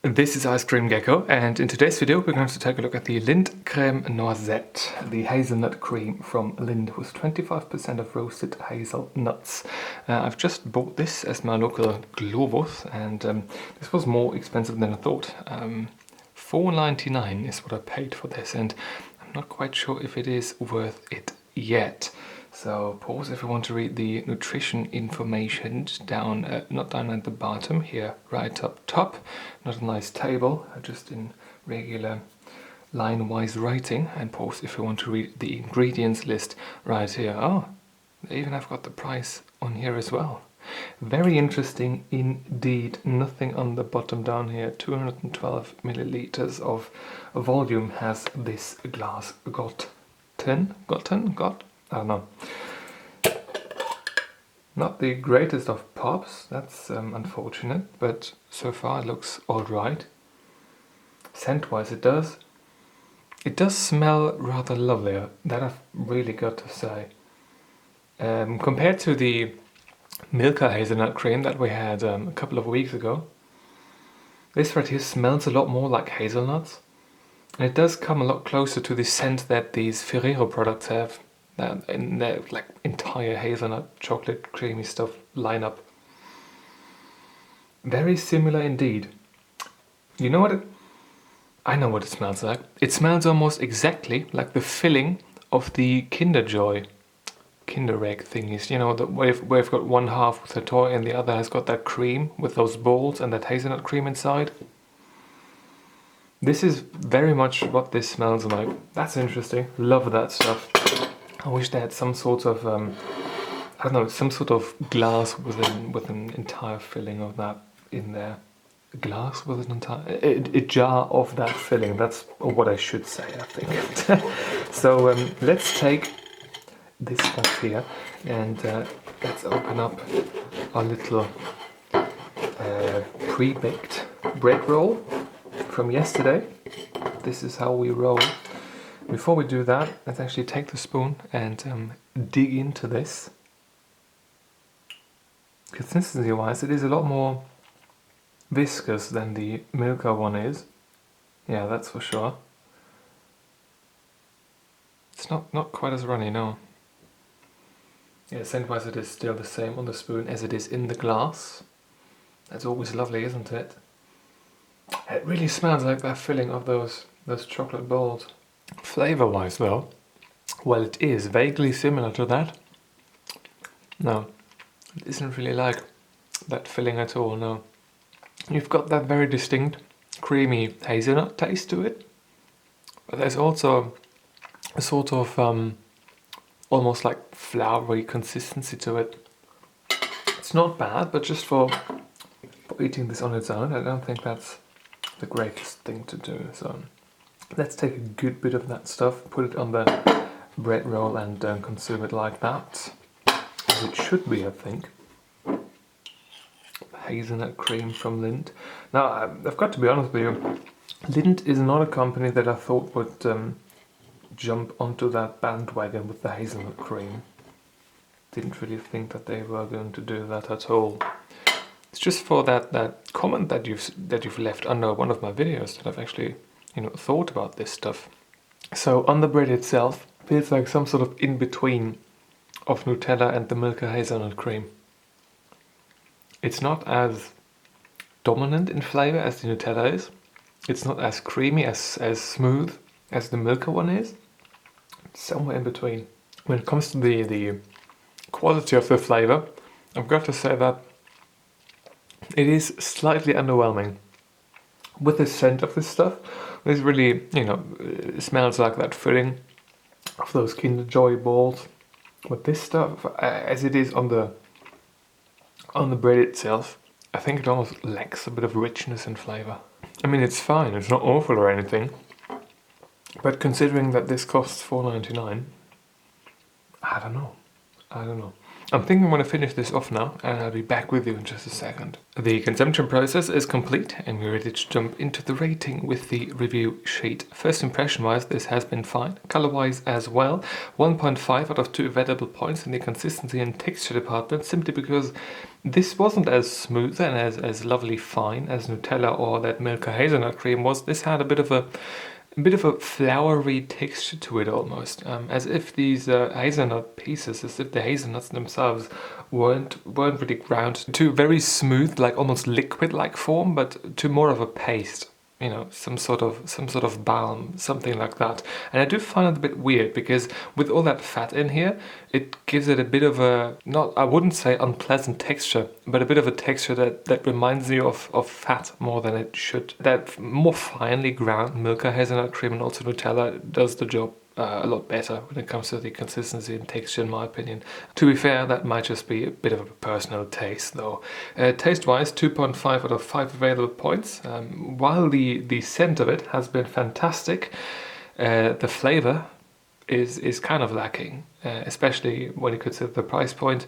This is Ice Cream Gecko, and in today's video we're going to take a look at the Lindt Crème Noisette, the hazelnut cream from Lindt with 25% of roasted hazelnuts. I've just bought this as my local Globus, and this was more expensive than I thought. $4.99 is what I paid for this, and I'm not quite sure if it is worth it yet. So pause if you want to read the nutrition information down, not down at the bottom, here right up top. Not a nice table, just in regular line-wise writing. And pause if you want to read the ingredients list right here. Oh, they even have got the price on here as well. Very interesting indeed. Nothing on the bottom down here. 212 milliliters of volume has this glass got. I don't know. Not the greatest of pops, that's unfortunate, but so far it looks alright. Scent-wise it does smell rather lovely, that I've really got to say. Compared to the Milka hazelnut cream that we had a couple of weeks ago, this right here smells a lot more like hazelnuts. And it does come a lot closer to the scent that these Ferrero products have in their like entire hazelnut chocolate creamy stuff lineup. Very similar indeed. You know what I know what it smells like. It smells almost exactly like the filling of the Kinder Egg thingies. You know, where you've got one half with a toy and the other has got that cream with those balls and that hazelnut cream inside. This is very much what this smells like. That's interesting. Love that stuff. I wish they had some sort of, I don't know, some sort of glass with an entire filling of that in there. Glass with an entire, a jar of that filling. That's what I should say, I think. So let's take this off here and let's open up our little pre-baked bread roll from yesterday. This is how we roll. Before we do that, let's actually take the spoon and dig into this. Consistency-wise, it is a lot more viscous than the Milka one is. Yeah, that's for sure. It's not quite as runny, no. Yeah, scent-wise it is still the same on the spoon as it is in the glass. That's always lovely, isn't it? It really smells like that filling of those chocolate balls. Flavor-wise though, well, it is vaguely similar to that. No, it isn't really like that filling at all, no. You've got that very distinct creamy hazelnut taste to it, but there's also a sort of almost like floury consistency to it. It's not bad, but just for eating this on its own, I don't think that's the greatest thing to do. So let's take a good bit of that stuff, put it on the bread roll and consume it like that, as it should be, I think. Hazelnut cream from Lindt. Now, I've got to be honest with you, Lindt is not a company that I thought would jump onto that bandwagon with the hazelnut cream. Didn't really think that they were going to do that at all. It's just for that comment that you've left under one of my videos that I've actually, thought about this stuff. So on the bread itself, feels like some sort of in-between of Nutella and the Milka hazelnut cream. It's not as dominant in flavor as the Nutella is. It's not as creamy, as smooth as the Milka one is. It's somewhere in between. When it comes to the quality of the flavor, I've got to say that it is slightly underwhelming. With the scent of this stuff, this really, it smells like that filling of those Kinder Joy balls. But this stuff, as it is on the bread itself, I think it almost lacks a bit of richness and flavor. I mean, it's fine, it's not awful or anything. But considering that this costs $4.99, I don't know. I'm thinking I'm going to finish this off now, and I'll be back with you in just a second. The consumption process is complete, and we're ready to jump into the rating with the review sheet. First impression wise, this has been fine. Color wise as well, 1.5 out of 2 available points in the consistency and texture department, simply because this wasn't as smooth and as lovely fine as Nutella or that Milka hazelnut cream was. This had a bit of a flowery texture to it almost, as if these hazelnut pieces, as if the hazelnuts themselves weren't really ground to very smooth, like almost liquid-like form, but to more of a paste. You know, some sort of balm, something like that. And I do find it a bit weird because with all that fat in here, it gives it a bit of a, I wouldn't say unpleasant texture, but a bit of a texture that reminds you of fat more than it should. That more finely ground Milka hazelnut cream and also Nutella does the job a lot better when it comes to the consistency and texture, in my opinion. To be fair, that might just be a bit of a personal taste though. Taste-wise, 2.5 out of 5 available points. While the scent of it has been fantastic, the flavor is kind of lacking, especially when you consider the price point.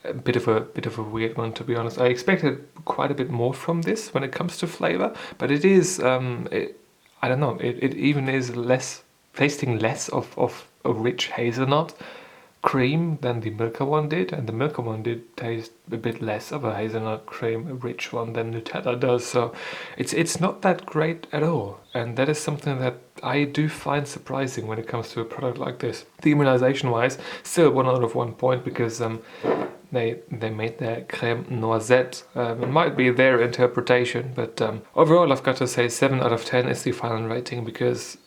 A bit of a weird one, to be honest. I expected quite a bit more from this when it comes to flavor, but it is I don't know, it even is tasting less of a rich hazelnut cream than the Milka one did, and the Milka one did taste a bit less of a hazelnut cream rich one than Nutella does, so it's not that great at all, and that is something that I do find surprising when it comes to a product like this. Demonization wise, still 1 out of 1 point, because they made their Crème Noisette. It might be their interpretation, but overall I've got to say 7 out of 10 is the final rating, because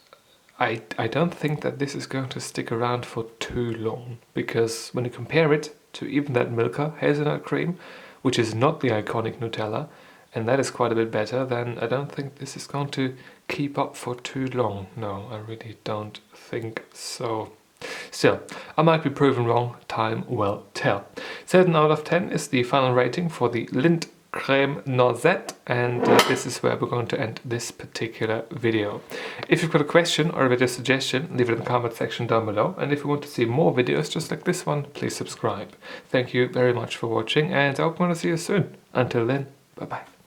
I don't think that this is going to stick around for too long, because when you compare it to even that Milka hazelnut cream, which is not the iconic Nutella, and that is quite a bit better, then I don't think this is going to keep up for too long. No, I really don't think so. Still, I might be proven wrong, time will tell. 7 out of 10 is the final rating for the Lindt Crème Noisette, and this is where we're going to end this particular video. If you've got a question or a video suggestion, leave it in the comment section down below, and if you want to see more videos just like this one, please subscribe. Thank you very much for watching, and I hope I'm going to see you soon. Until then, bye bye.